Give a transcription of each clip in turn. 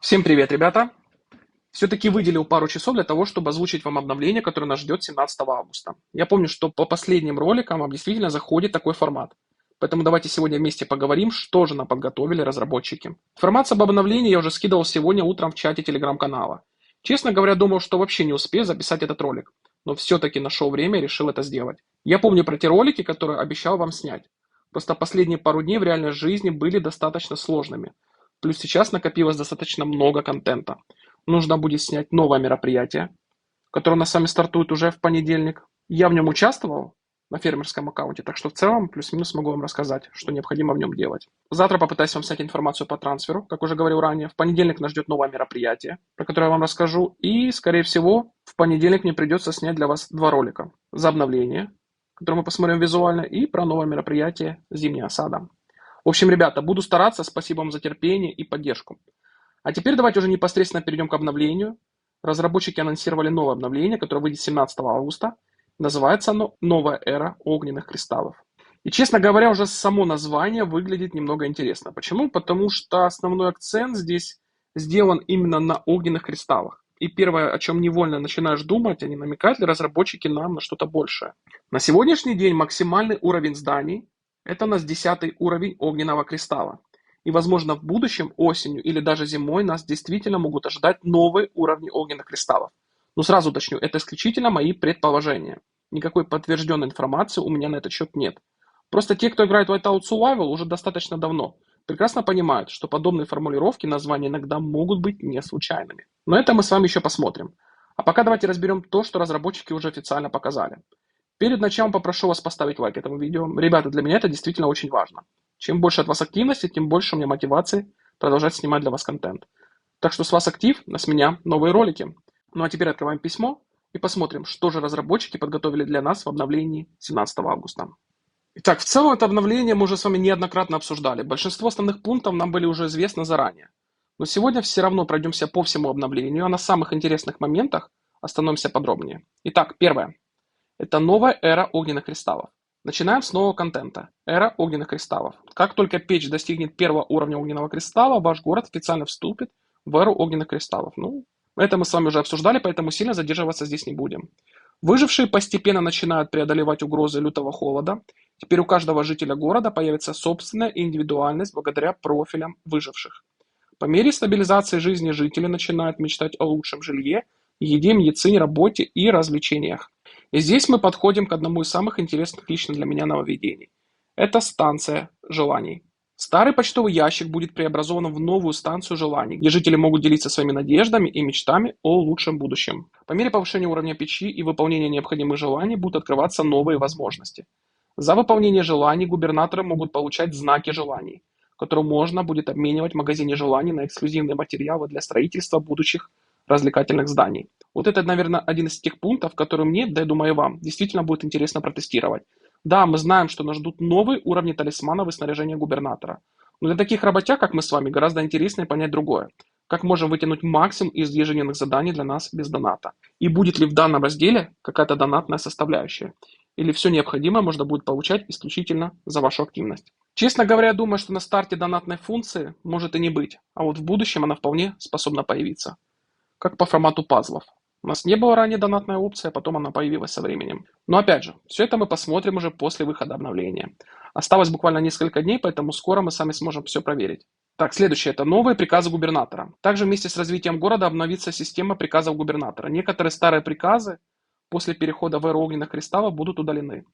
Всем привет, ребята! Все-таки выделил пару часов для того, чтобы озвучить вам обновление, которое нас ждет 17 августа. Я помню, что по последним роликам вам действительно заходит такой формат. Поэтому давайте сегодня вместе поговорим, что же нам подготовили разработчики. Информацию об обновлении я уже скидывал сегодня утром в чате телеграм-канала. Честно говоря, думал, что вообще не успею записать этот ролик. Но все-таки нашел время и решил это сделать. Я помню про те ролики, которые обещал вам снять. Просто последние пару дней в реальной жизни были достаточно сложными. Плюс сейчас накопилось достаточно много контента. Нужно будет снять новое мероприятие, которое у нас с вами стартует уже в понедельник. Я в нем участвовал на фермерском аккаунте, так что в целом плюс-минус могу вам рассказать, что необходимо в нем делать. Завтра попытаюсь вам снять информацию по трансферу, как уже говорил ранее. В понедельник нас ждет новое мероприятие, про которое я вам расскажу. И, скорее всего, в понедельник мне придется снять для вас два ролика. За обновление, которое мы посмотрим визуально, и про новое мероприятие «Зимняя осада». В общем, ребята, буду стараться. Спасибо вам за терпение и поддержку. А теперь давайте уже непосредственно перейдем к обновлению. Разработчики анонсировали новое обновление, которое выйдет 17 августа. Называется оно «Новая эра огненных кристаллов». И, честно говоря, уже само название выглядит немного интересно. Почему? Потому что основной акцент здесь сделан именно на огненных кристаллах. И первое, о чем невольно начинаешь думать, а не намекают ли разработчики нам на что-то большее. На сегодняшний день максимальный уровень зданий – это у нас 10 уровень огненного кристалла. И, возможно, в будущем, осенью или даже зимой нас действительно могут ожидать новые уровни огненных кристаллов. Но сразу уточню, это исключительно мои предположения. Никакой подтвержденной информации у меня на этот счет нет. Просто те, кто играет в Whiteout Survival уже достаточно давно, прекрасно понимают, что подобные формулировки названий иногда могут быть не случайными. Но это мы с вами еще посмотрим. А пока давайте разберем то, что разработчики уже официально показали. Перед началом попрошу вас поставить лайк этому видео. Ребята, для меня это действительно очень важно. Чем больше от вас активности, тем больше у меня мотивации продолжать снимать для вас контент. Так что с вас актив, а с меня новые ролики. Ну а теперь открываем письмо и посмотрим, что же разработчики подготовили для нас в обновлении 17 августа. Итак, в целом это обновление мы уже с вами неоднократно обсуждали. Большинство основных пунктов нам были уже известны заранее. Но сегодня все равно пройдемся по всему обновлению, а на самых интересных моментах остановимся подробнее. Итак, первое. Это новая эра огненных кристаллов. Начинаем с нового контента. Эра огненных кристаллов. Как только печь достигнет первого уровня огненного кристалла, ваш город официально вступит в эру огненных кристаллов. Ну, это мы с вами уже обсуждали, поэтому сильно задерживаться здесь не будем. Выжившие постепенно начинают преодолевать угрозы лютого холода. Теперь у каждого жителя города появится собственная индивидуальность благодаря профилям выживших. По мере стабилизации жизни жители начинают мечтать о лучшем жилье, еде, медицине, работе и развлечениях. И здесь мы подходим к одному из самых интересных лично для меня нововведений. Это станция желаний. Старый почтовый ящик будет преобразован в новую станцию желаний, где жители могут делиться своими надеждами и мечтами о лучшем будущем. По мере повышения уровня печи и выполнения необходимых желаний будут открываться новые возможности. За выполнение желаний губернаторы могут получать знаки желаний, которые можно будет обменивать в магазине желаний на эксклюзивные материалы для строительства будущих развлекательных зданий. Вот это, наверное, один из тех пунктов, которые мне, да я думаю и вам, действительно будет интересно протестировать. Да, мы знаем, что нас ждут новые уровни талисманов и снаряжения губернатора. Но для таких работяг, как мы с вами, гораздо интереснее понять другое. Как можем вытянуть максимум из ежедневных заданий для нас без доната? И будет ли в данном разделе какая-то донатная составляющая? Или все необходимое можно будет получать исключительно за вашу активность? Честно говоря, я думаю, что на старте донатной функции может и не быть, а вот в будущем она вполне способна появиться. Как по формату пазлов. У нас не было ранее донатная опция, а потом она появилась со временем. Но опять же, все это мы посмотрим уже после выхода обновления. Осталось буквально несколько дней, поэтому скоро мы сами сможем все проверить. Так, следующее – это новые приказы губернатора. Также вместе с развитием города обновится система приказов губернатора. Некоторые старые приказы после перехода в эру огненных кристаллов будут удалены.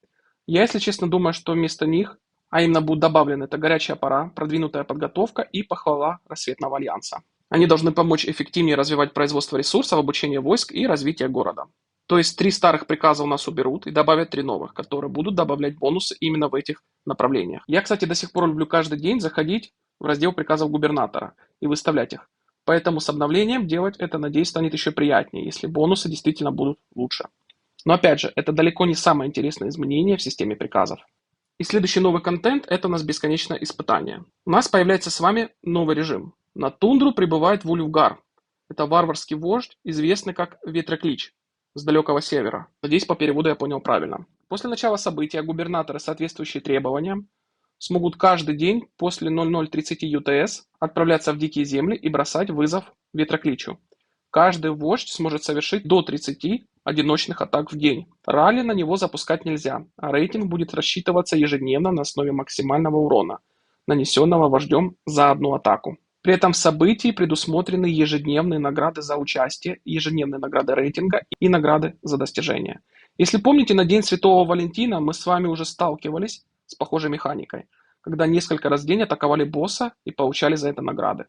Я, если честно, думаю, что вместо них, а именно будут добавлены это горячая пора, продвинутая подготовка и похвала Рассветного Альянса. Они должны помочь эффективнее развивать производство ресурсов, обучение войск и развитие города. То есть 3 старых приказа у нас уберут и добавят 3 новых, которые будут добавлять бонусы именно в этих направлениях. Я, кстати, до сих пор люблю каждый день заходить в раздел приказов губернатора и выставлять их. Поэтому с обновлением делать это, надеюсь, станет еще приятнее, если бонусы действительно будут лучше. Но опять же, это далеко не самое интересное изменение в системе приказов. И следующий новый контент – это у нас бесконечное испытание. У нас появляется с вами новый режим. На тундру прибывает Вульфгар. Это варварский вождь, известный как Ветроклич, с далекого севера. Надеюсь, по переводу я понял правильно. После начала события губернаторы, соответствующие требованиям, смогут каждый день после 00:30 UTS отправляться в дикие земли и бросать вызов ветрокличу. Каждый вождь сможет совершить до 30 одиночных атак в день. Ралли на него запускать нельзя, а рейтинг будет рассчитываться ежедневно на основе максимального урона, нанесенного вождем за одну атаку. При этом в событии предусмотрены ежедневные награды за участие, ежедневные награды рейтинга и награды за достижения. Если помните, на День Святого Валентина мы с вами уже сталкивались с похожей механикой, когда несколько раз в день атаковали босса и получали за это награды.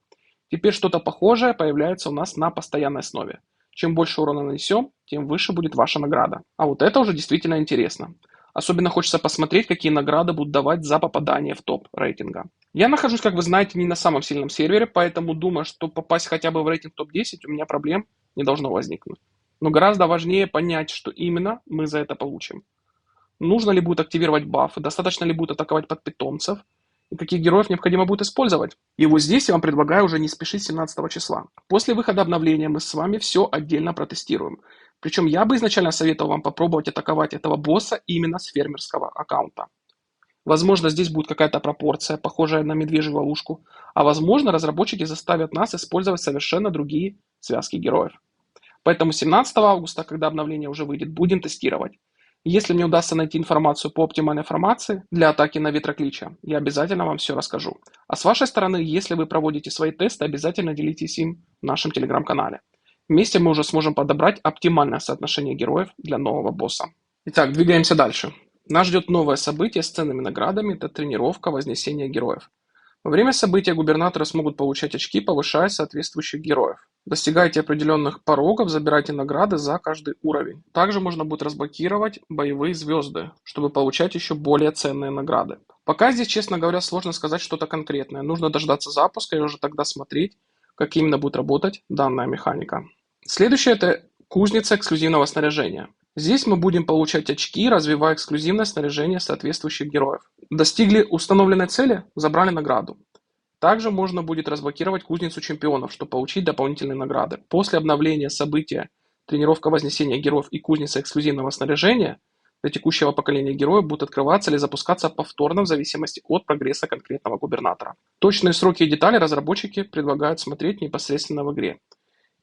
Теперь что-то похожее появляется у нас на постоянной основе. Чем больше урона нанесем, тем выше будет ваша награда. А вот это уже действительно интересно. Особенно хочется посмотреть, какие награды будут давать за попадание в топ рейтинга. Я нахожусь, как вы знаете, не на самом сильном сервере, поэтому думаю, что попасть хотя бы в рейтинг топ-10 у меня проблем не должно возникнуть. Но гораздо важнее понять, что именно мы за это получим. Нужно ли будет активировать бафы, достаточно ли будет атаковать под питомцев, и каких героев необходимо будет использовать. И вот здесь я вам предлагаю уже не спешить 17 числа. После выхода обновления мы с вами все отдельно протестируем. Причем я бы изначально советовал вам попробовать атаковать этого босса именно с фермерского аккаунта. Возможно, здесь будет какая-то пропорция, похожая на медвежью ловушку, а возможно, разработчики заставят нас использовать совершенно другие связки героев. Поэтому 17 августа, когда обновление уже выйдет, будем тестировать. Если мне удастся найти информацию по оптимальной формации для атаки на ветроклича, я обязательно вам все расскажу. А с вашей стороны, если вы проводите свои тесты, обязательно делитесь им в нашем телеграм-канале. Вместе мы уже сможем подобрать оптимальное соотношение героев для нового босса. Итак, двигаемся дальше. Нас ждет новое событие с ценными наградами – это тренировка вознесения героев. Во время события губернаторы смогут получать очки, повышая соответствующих героев. Достигайте определенных порогов, забирайте награды за каждый уровень. Также можно будет разблокировать боевые звезды, чтобы получать еще более ценные награды. Пока здесь, честно говоря, сложно сказать что-то конкретное. Нужно дождаться запуска и уже тогда смотреть, как именно будет работать данная механика. Следующее – это кузница эксклюзивного снаряжения. Здесь мы будем получать очки, развивая эксклюзивное снаряжение соответствующих героев. Достигли установленной цели, забрали награду. Также можно будет разблокировать кузницу чемпионов, чтобы получить дополнительные награды. После обновления события тренировка вознесения героев и кузница эксклюзивного снаряжения для текущего поколения героев будут открываться или запускаться повторно в зависимости от прогресса конкретного губернатора. Точные сроки и детали разработчики предлагают смотреть непосредственно в игре.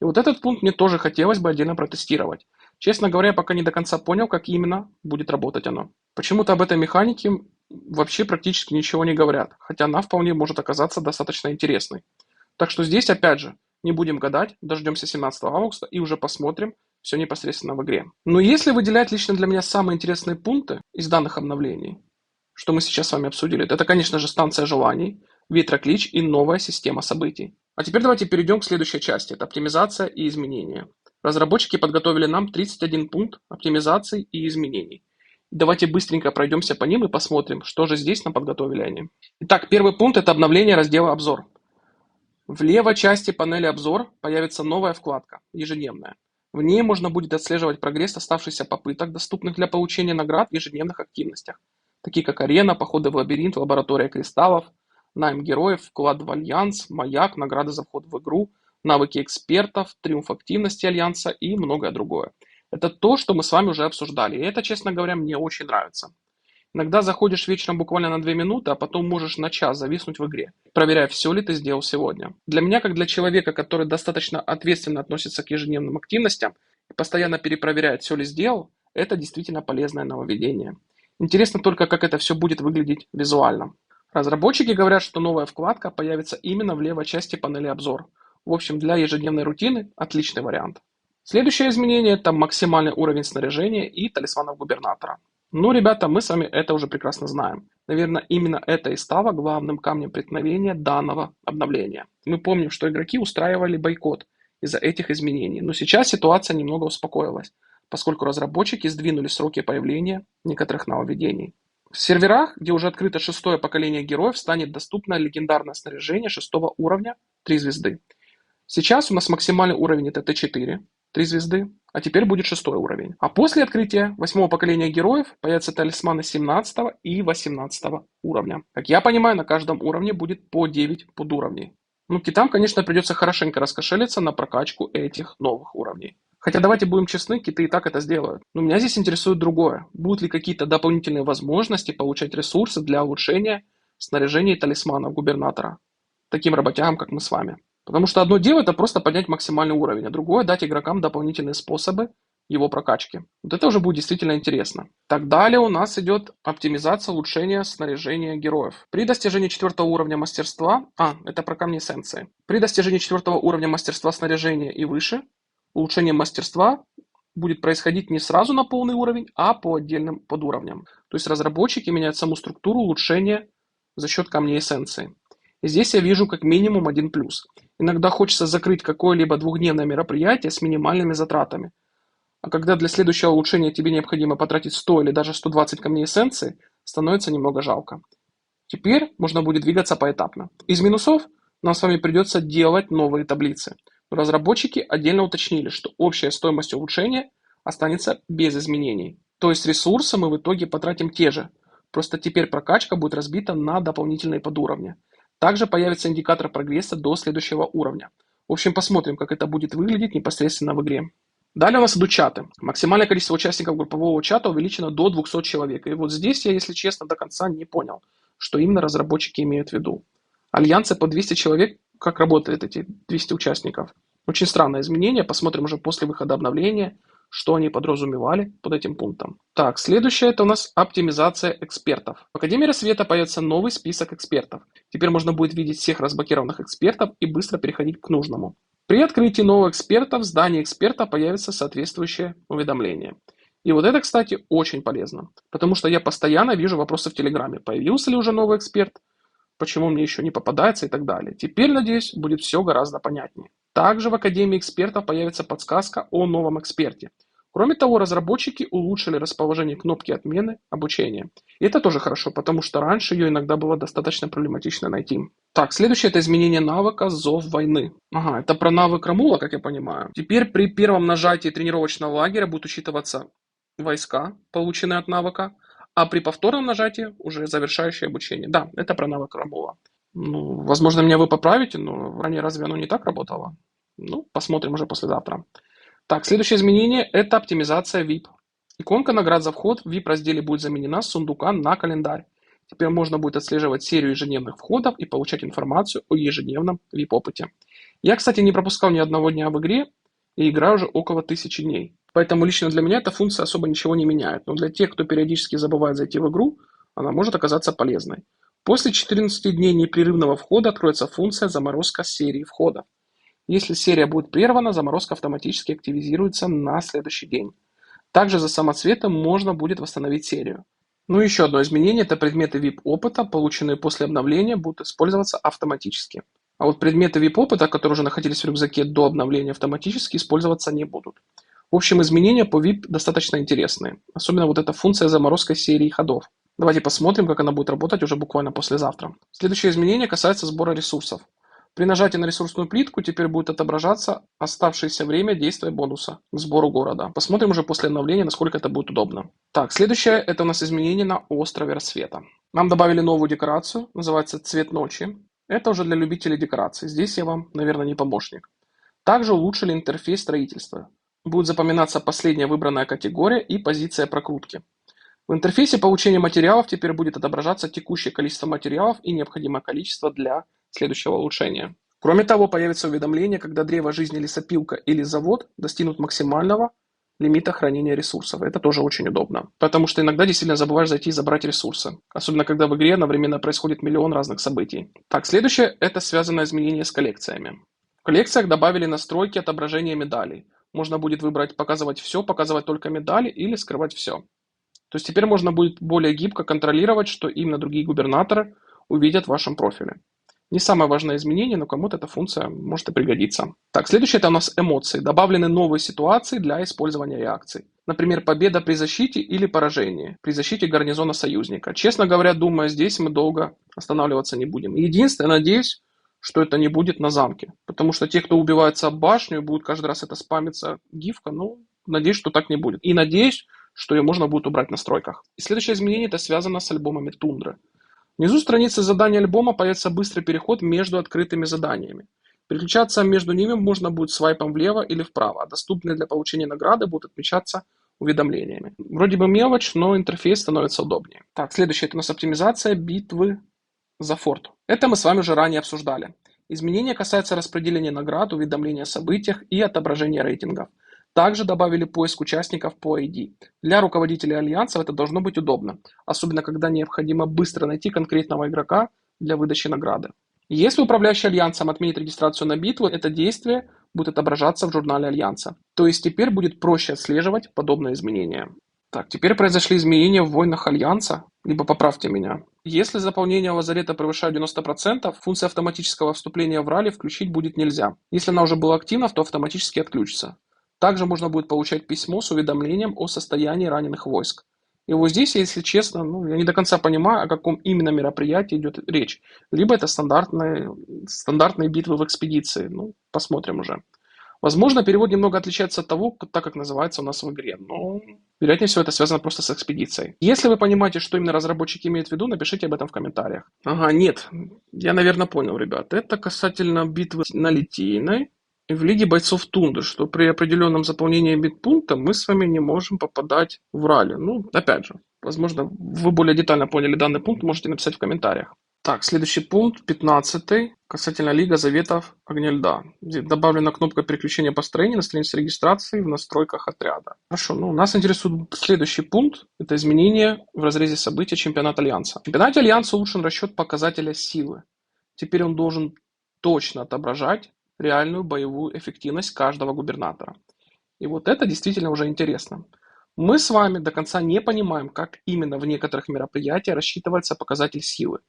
И вот этот пункт мне тоже хотелось бы отдельно протестировать. Честно говоря, я пока не до конца понял, как именно будет работать оно. Почему-то об этой механике вообще практически ничего не говорят, хотя она вполне может оказаться достаточно интересной. Так что здесь, опять же, не будем гадать, дождемся 17 августа и уже посмотрим все непосредственно в игре. Но если выделять лично для меня самые интересные пункты из данных обновлений, что мы сейчас с вами обсудили, это, конечно же, станция желаний, ветроклич и новая система событий. А теперь давайте перейдем к следующей части, это оптимизация и изменения. Разработчики подготовили нам 31 пункт оптимизаций и изменений. Давайте быстренько пройдемся по ним и посмотрим, что же здесь нам подготовили они. Итак, первый пункт – это обновление раздела «Обзор». В левой части панели «Обзор» появится новая вкладка «Ежедневная». В ней можно будет отслеживать прогресс оставшихся попыток, доступных для получения наград в ежедневных активностях, такие как арена, походы в лабиринт, лаборатория кристаллов, найм героев, вклад в альянс, маяк, награды за вход в игру, навыки экспертов, триумф активности альянса и многое другое. Это то, что мы с вами уже обсуждали, и это, честно говоря, мне очень нравится. Иногда заходишь вечером буквально на 2 минуты, а потом можешь на час зависнуть в игре, проверяя, все ли ты сделал сегодня. Для меня, как для человека, который достаточно ответственно относится к ежедневным активностям и постоянно перепроверяет, все ли сделал, это действительно полезное нововведение. Интересно только, как это все будет выглядеть визуально. Разработчики говорят, что новая вкладка появится именно в левой части панели «Обзор». В общем, для ежедневной рутины отличный вариант. Следующее изменение – это максимальный уровень снаряжения и талисманов губернатора. Ну, ребята, мы с вами это уже прекрасно знаем. Наверное, именно это и стало главным камнем преткновения данного обновления. Мы помним, что игроки устраивали бойкот из-за этих изменений, но сейчас ситуация немного успокоилась, поскольку разработчики сдвинули сроки появления некоторых нововведений. В серверах, где уже открыто 6-е поколение героев, станет доступно легендарное снаряжение 6-го уровня 3 звезды. Сейчас у нас максимальный уровень это Т4, 3 звезды, а теперь будет 6-й уровень. А после открытия 8-го поколения героев появятся талисманы 17-го и 18-го уровня. Как я понимаю, на каждом уровне будет по 9 подуровней. Ну, китам, конечно, придется хорошенько раскошелиться на прокачку этих новых уровней. Хотя давайте будем честны, киты и так это сделают. Но меня здесь интересует другое. Будут ли какие-то дополнительные возможности получать ресурсы для улучшения снаряжения и талисманов губернатора, таким работягам, как мы с вами. Потому что одно дело это просто поднять максимальный уровень, а другое дать игрокам дополнительные способы его прокачки. Вот это уже будет действительно интересно. Так, далее у нас идет оптимизация улучшения снаряжения героев. При достижении 4 уровня мастерства, это про камни эссенции. При достижении 4 уровня мастерства снаряжения и выше, улучшение мастерства будет происходить не сразу на полный уровень, а по отдельным подуровням. То есть разработчики меняют саму структуру улучшения за счет камней эссенции. И здесь я вижу как минимум один плюс. Иногда хочется закрыть какое-либо двухдневное мероприятие с минимальными затратами. А когда для следующего улучшения тебе необходимо потратить 100 или даже 120 камней эссенции, становится немного жалко. Теперь можно будет двигаться поэтапно. Из минусов нам с вами придется делать новые таблицы. Но разработчики отдельно уточнили, что общая стоимость улучшения останется без изменений. То есть ресурсы мы в итоге потратим те же. Просто теперь прокачка будет разбита на дополнительные подуровни. Также появится индикатор прогресса до следующего уровня. В общем, посмотрим, как это будет выглядеть непосредственно в игре. Далее у нас идут чаты. Максимальное количество участников группового чата увеличено до 200 человек. И вот здесь я, если честно, до конца не понял, что именно разработчики имеют в виду. Альянсы по 200 человек, как работают эти 200 участников? Очень странное изменение, посмотрим уже после выхода обновления, что они подразумевали под этим пунктом. Так, следующее это у нас оптимизация экспертов. В Академии Рассвета появится новый список экспертов. Теперь можно будет видеть всех разблокированных экспертов и быстро переходить к нужному. При открытии нового эксперта в здании эксперта появится соответствующее уведомление. И вот это, кстати, очень полезно, потому что я постоянно вижу вопросы в Телеграме. Появился ли уже новый эксперт? Почему мне еще не попадается и так далее. Теперь, надеюсь, будет все гораздо понятнее. Также в Академии экспертов появится подсказка о новом эксперте. Кроме того, разработчики улучшили расположение кнопки отмены обучения. И это тоже хорошо, потому что раньше ее иногда было достаточно проблематично найти. Так, следующее это изменение навыка «Зов войны». Ага, это про навык Рамула, как я понимаю. Теперь при первом нажатии тренировочного лагеря будут учитываться войска, полученные от навыка, а при повторном нажатии уже завершающее обучение. Да, это про навык Рамула. Ну, возможно, меня вы поправите, но ранее разве оно не так работало? Ну, посмотрим уже послезавтра. Так, следующее изменение – это оптимизация VIP. Иконка наград за вход в VIP-разделе будет заменена с сундука на календарь. Теперь можно будет отслеживать серию ежедневных входов и получать информацию о ежедневном VIP-опыте. Я, кстати, не пропускал ни одного дня в игре и играю уже около 1000 дней. Поэтому лично для меня эта функция особо ничего не меняет. Но для тех, кто периодически забывает зайти в игру, она может оказаться полезной. После 14 дней непрерывного входа откроется функция заморозка серии входов. Если серия будет прервана, заморозка автоматически активизируется на следующий день. Также за самоцветом можно будет восстановить серию. Ну и еще одно изменение – это предметы VIP-опыта, полученные после обновления, будут использоваться автоматически. А вот предметы VIP-опыта, которые уже находились в рюкзаке до обновления, автоматически использоваться не будут. В общем, изменения по VIP достаточно интересные. Особенно вот эта функция заморозка серии ходов. Давайте посмотрим, как она будет работать уже буквально послезавтра. Следующее изменение касается сбора ресурсов. При нажатии на ресурсную плитку теперь будет отображаться оставшееся время действия бонуса к сбору города. Посмотрим уже после обновления, насколько это будет удобно. Так, следующее это у нас изменение на острове Рассвета. Нам добавили новую декорацию, называется «Цвет ночи». Это уже для любителей декораций. Здесь я вам, наверное, не помощник. Также улучшили интерфейс строительства. Будет запоминаться последняя выбранная категория и позиция прокрутки. В интерфейсе получения материалов теперь будет отображаться текущее количество материалов и необходимое количество для следующего улучшения. Кроме того, появится уведомление, когда древо жизни лесопилка или завод достигнут максимального лимита хранения ресурсов. Это тоже очень удобно, потому что иногда действительно забываешь зайти и забрать ресурсы. Особенно, когда в игре одновременно происходит миллион разных событий. Так, следующее – это связанное изменение с коллекциями. В коллекциях добавили настройки отображения медалей. Можно будет выбрать показывать все, показывать только медали или скрывать все. То есть теперь можно будет более гибко контролировать, что именно другие губернаторы увидят в вашем профиле. Не самое важное изменение, но кому-то эта функция может и пригодиться. Так, следующее это у нас эмоции. Добавлены новые ситуации для использования реакций. Например, победа при защите или поражение при защите гарнизона союзника. Честно говоря, думаю, здесь мы долго останавливаться не будем. Единственное, надеюсь, что это не будет на замке. Потому что те, кто убивается об башню, и будет каждый раз это спамиться гифка, надеюсь, что так не будет. И надеюсь, что ее можно будет убрать в настройках. И следующее изменение это связано с альбомами Тундры. Внизу страницы задания альбома появится быстрый переход между открытыми заданиями. Переключаться между ними можно будет свайпом влево или вправо, а доступные для получения награды будут отмечаться уведомлениями. Вроде бы мелочь, но интерфейс становится удобнее. Так, следующее это у нас оптимизация битвы за форт. Это мы с вами уже ранее обсуждали. Изменения касаются распределения наград, уведомления о событиях и отображения рейтингов. Также добавили поиск участников по ID. Для руководителей альянсов это должно быть удобно, особенно когда необходимо быстро найти конкретного игрока для выдачи награды. Если управляющий альянсом отменит регистрацию на битву, это действие будет отображаться в журнале альянса. То есть теперь будет проще отслеживать подобные изменения. Так, теперь произошли изменения в войнах альянса, либо поправьте меня. Если заполнение лазарета превышает 90%, функция автоматического вступления в ралли включить будет нельзя. Если она уже была активна, то автоматически отключится. Также можно будет получать письмо с уведомлением о состоянии раненых войск. И вот здесь, если честно, я не до конца понимаю, о каком именно мероприятии идет речь. Либо это стандартные битвы в экспедиции. Посмотрим уже. Возможно, перевод немного отличается от того, так как называется у нас в игре, но, вероятнее всего, это связано просто с экспедицией. Если вы понимаете, что именно разработчики имеют в виду, напишите об этом в комментариях. Ага, нет, я, наверное, понял, ребят. Это касательно битвы на Литейной и в Лиге бойцов Тундры, что при определенном заполнении битпункта мы с вами не можем попадать в ралли. Опять же, возможно, вы более детально поняли данный пункт, можете написать в комментариях. Так, следующий пункт, 15, касательно Лига Заветов Огня Льда. Здесь добавлена кнопка переключения построения на странице регистрации в настройках отряда. Хорошо, нас интересует следующий пункт. Это изменение в разрезе событий чемпионата Альянса. В чемпионате Альянса улучшен расчет показателя силы. Теперь он должен точно отображать реальную боевую эффективность каждого губернатора. И вот это действительно уже интересно. Мы с вами до конца не понимаем, как именно в некоторых мероприятиях рассчитывается показатель силы.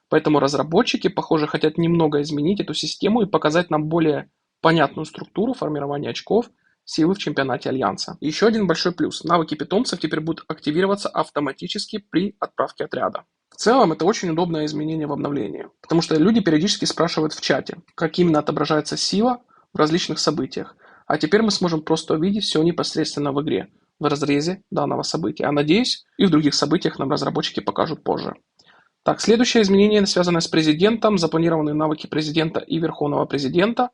Поэтому разработчики, похоже, хотят немного изменить эту систему и показать нам более понятную структуру формирования очков силы в чемпионате Альянса. И еще один большой плюс. Навыки питомцев теперь будут активироваться автоматически при отправке отряда. В целом, это очень удобное изменение в обновлении, потому что люди периодически спрашивают в чате, как именно отображается сила в различных событиях. А теперь мы сможем просто увидеть все непосредственно в игре, в разрезе данного события. А надеюсь, и в других событиях нам разработчики покажут позже. Так, следующее изменение, связанное с президентом, запланированные навыки президента и верховного президента,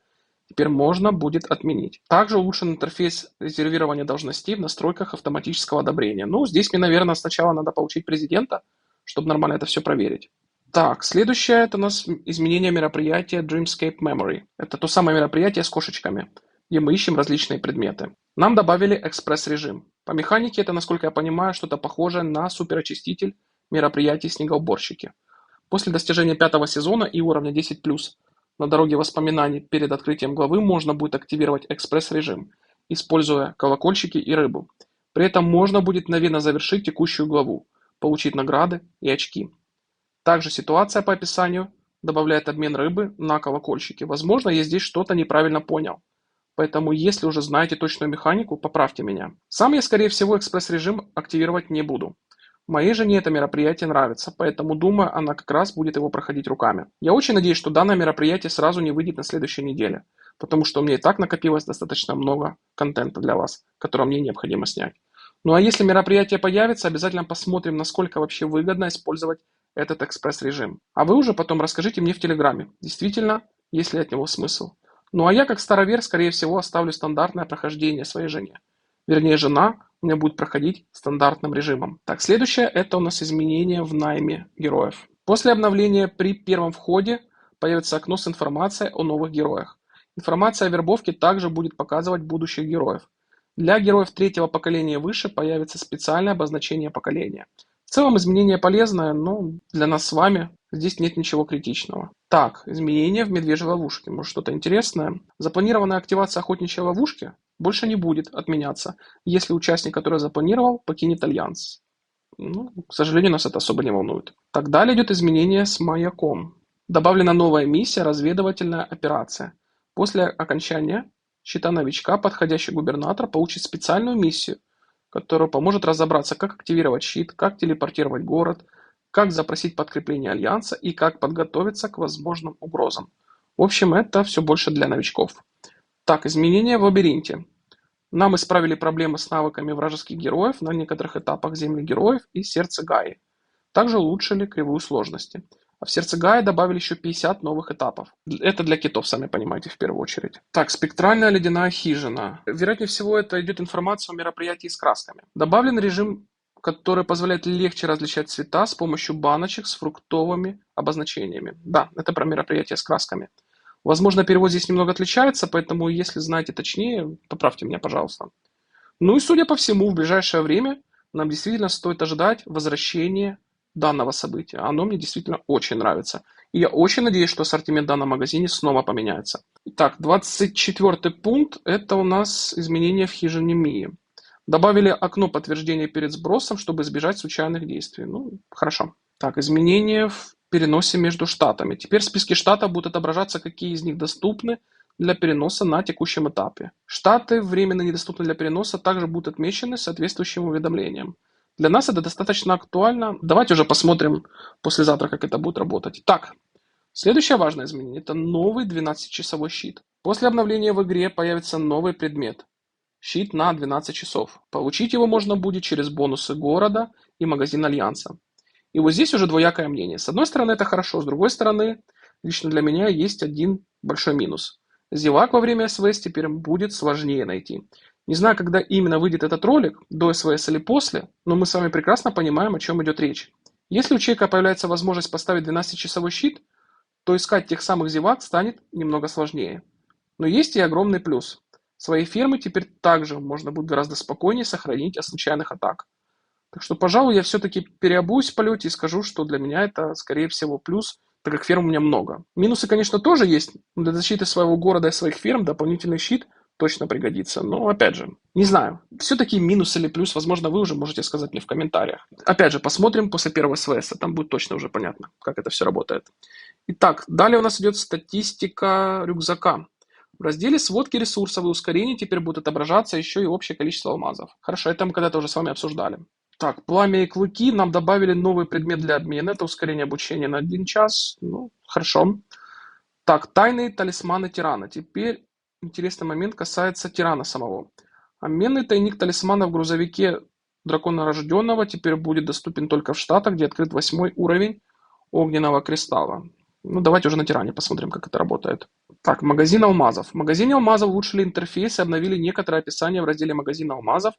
теперь можно будет отменить. Также улучшен интерфейс резервирования должностей в настройках автоматического одобрения. Здесь мне, наверное, сначала надо получить президента, чтобы нормально это все проверить. Так, следующее это у нас изменение мероприятия Dreamscape Memory. Это то самое мероприятие с кошечками, где мы ищем различные предметы. Нам добавили экспресс-режим. По механике это, насколько я понимаю, что-то похожее на суперочиститель мероприятий «Снегоуборщики». После достижения 5 сезона и уровня 10+, на дороге воспоминаний перед открытием главы можно будет активировать экспресс-режим, используя колокольчики и рыбу. При этом можно будет мгновенно завершить текущую главу, получить награды и очки. Также ситуация по описанию добавляет обмен рыбы на колокольчики. Возможно, я здесь что-то неправильно понял. Поэтому, если уже знаете точную механику, поправьте меня. Сам я, скорее всего, экспресс-режим активировать не буду. Моей жене это мероприятие нравится, поэтому, думаю, она как раз будет его проходить руками. Я очень надеюсь, что данное мероприятие сразу не выйдет на следующей неделе, потому что у меня и так накопилось достаточно много контента для вас, который мне необходимо снять. А если мероприятие появится, обязательно посмотрим, насколько вообще выгодно использовать этот экспресс-режим. А вы уже потом расскажите мне в Телеграме, действительно, есть ли от него смысл. А я, как старовер, скорее всего, оставлю стандартное прохождение своей жене. Вернее, жена у меня будет проходить стандартным режимом. Так, следующее это у нас изменения в найме героев. После обновления при первом входе появится окно с информацией о новых героях. Информация о вербовке также будет показывать будущих героев. Для героев третьего поколения и выше появится специальное обозначение поколения. В целом изменение полезное, но для нас с вами здесь нет ничего критичного. Так, изменения в медвежьей ловушке. Может, что-то интересное? Запланированная активация охотничьей ловушки больше не будет отменяться, если участник, который запланировал, покинет Альянс. К сожалению, нас это особо не волнует. Так, далее идет изменение с маяком. Добавлена новая миссия «Разведывательная операция». После окончания щита новичка подходящий губернатор получит специальную миссию, которая поможет разобраться, как активировать щит, как телепортировать город, как запросить подкрепление Альянса и как подготовиться к возможным угрозам. В общем, это все больше для новичков. Так, изменения в лабиринте. Нам исправили проблемы с навыками вражеских героев на некоторых этапах Земли героев и Сердце Гаи. Также улучшили кривую сложности. А в Сердце Гаи добавили еще 50 новых этапов. Это для китов, сами понимаете, в первую очередь. Так, спектральная ледяная хижина. Вероятнее всего, это идет информация о мероприятии с красками. Добавлен режим который позволяет легче различать цвета с помощью баночек с фруктовыми обозначениями. Да, это про мероприятие с красками. Возможно, перевод здесь немного отличается, поэтому если знаете точнее, поправьте меня, пожалуйста. Ну и судя по всему, в ближайшее время нам действительно стоит ожидать возвращения данного события. Оно мне действительно очень нравится. И я очень надеюсь, что ассортимент в данном магазине снова поменяется. Итак, 24 пункт – это у нас изменения в хижине Мии. Добавили окно подтверждения перед сбросом, чтобы избежать случайных действий. Ну, хорошо. Так, изменения в переносе между штатами. Теперь в списке штатов будут отображаться, какие из них доступны для переноса на текущем этапе. Штаты, временно недоступны для переноса, также будут отмечены соответствующим уведомлением. Для нас это достаточно актуально. Давайте уже посмотрим послезавтра, как это будет работать. Так, следующее важное изменение – это новый 12-часовой щит. После обновления в игре появится новый предмет – щит на 12 часов. Получить его можно будет через бонусы города и магазин Альянса. И вот здесь уже двоякое мнение. С одной стороны, это хорошо, с другой стороны, лично для меня есть один большой минус. Зевак во время СВС теперь будет сложнее найти. Не знаю, когда именно выйдет этот ролик, до СВС или после, но мы с вами прекрасно понимаем, о чем идет речь. Если у человека появляется возможность поставить 12-часовой щит, то искать тех самых зевак станет немного сложнее. Но есть и огромный плюс. Свои фермы теперь также можно будет гораздо спокойнее сохранить от случайных атак. Так что, пожалуй, я все-таки переобуюсь в полете и скажу, что для меня это, скорее всего, плюс, так как ферм у меня много. Минусы, конечно, тоже есть. Для защиты своего города и своих ферм дополнительный щит точно пригодится. Но, опять же, не знаю. Все-таки минус или плюс, возможно, вы уже можете сказать мне в комментариях. Опять же, посмотрим после первого СВС. Там будет точно уже понятно, как это все работает. Итак, далее у нас идет статистика рюкзака. В разделе «Сводки ресурсов и ускорений» теперь будет отображаться еще и общее количество алмазов. Хорошо, это мы когда-то уже с вами обсуждали. Так, пламя и клыки. Нам добавили новый предмет для обмена. Это ускорение обучения на 1 час. Ну, хорошо. Так, тайные талисманы тирана. Теперь интересный момент касается тирана самого. Обменный тайник талисмана в грузовике дракона рожденного теперь будет доступен только в Штатах, где открыт 8 уровень огненного кристалла. Ну, давайте уже на тиране посмотрим, как это работает. Так, магазин алмазов. В магазине алмазов улучшили интерфейс и обновили некоторые описания в разделе магазин алмазов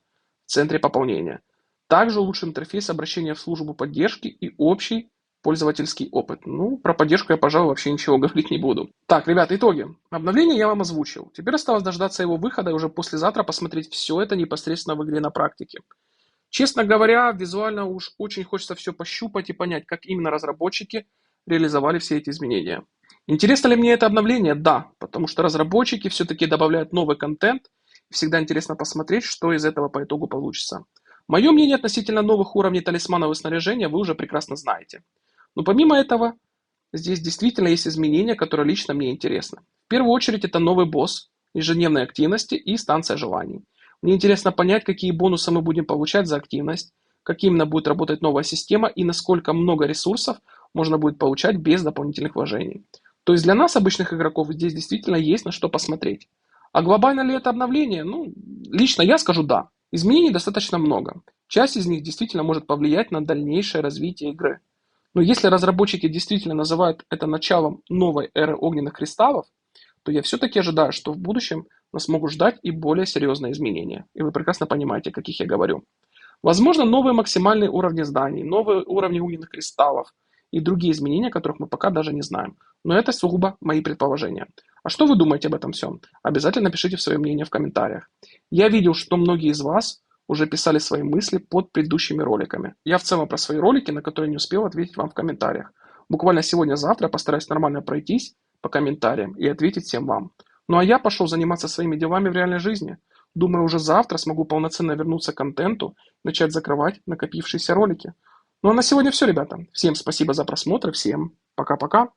в центре пополнения. Также улучшен интерфейс обращения в службу поддержки и общий пользовательский опыт. Ну, про поддержку я, пожалуй, вообще ничего говорить не буду. Так, ребята, итоги. Обновление я вам озвучил. Теперь осталось дождаться его выхода и уже послезавтра посмотреть все это непосредственно в игре на практике. Честно говоря, визуально уж очень хочется все пощупать и понять, как именно разработчики реализовали все эти изменения. Интересно ли мне это обновление? Да, потому что разработчики все-таки добавляют новый контент. Всегда интересно посмотреть, что из этого по итогу получится. Мое мнение относительно новых уровней талисманов и снаряжения вы уже прекрасно знаете. Но помимо этого, здесь действительно есть изменения, которые лично мне интересны. В первую очередь это новый босс, ежедневные активности и станция желаний. Мне интересно понять, какие бонусы мы будем получать за активность, как именно будет работать новая система и насколько много ресурсов можно будет получать без дополнительных вложений. То есть для нас, обычных игроков, здесь действительно есть на что посмотреть. А глобально ли это обновление? Ну, лично я скажу да. Изменений достаточно много. Часть из них действительно может повлиять на дальнейшее развитие игры. Но если разработчики действительно называют это началом новой эры огненных кристаллов, то я все-таки ожидаю, что в будущем нас могут ждать и более серьезные изменения. И вы прекрасно понимаете, о каких я говорю. Возможно, новые максимальные уровни зданий, новые уровни огненных кристаллов и другие изменения, которых мы пока даже не знаем. Но это сугубо мои предположения. А что вы думаете об этом всем? Обязательно пишите свое мнение в комментариях. Я видел, что многие из вас уже писали свои мысли под предыдущими роликами. Я в целом про свои ролики, на которые не успел ответить вам в комментариях. Буквально сегодня-завтра постараюсь нормально пройтись по комментариям и ответить всем вам. Ну а я пошел заниматься своими делами в реальной жизни. Думаю, уже завтра смогу полноценно вернуться к контенту, начать закрывать накопившиеся ролики. Ну а на сегодня все, ребята. Всем спасибо за просмотр, всем пока-пока.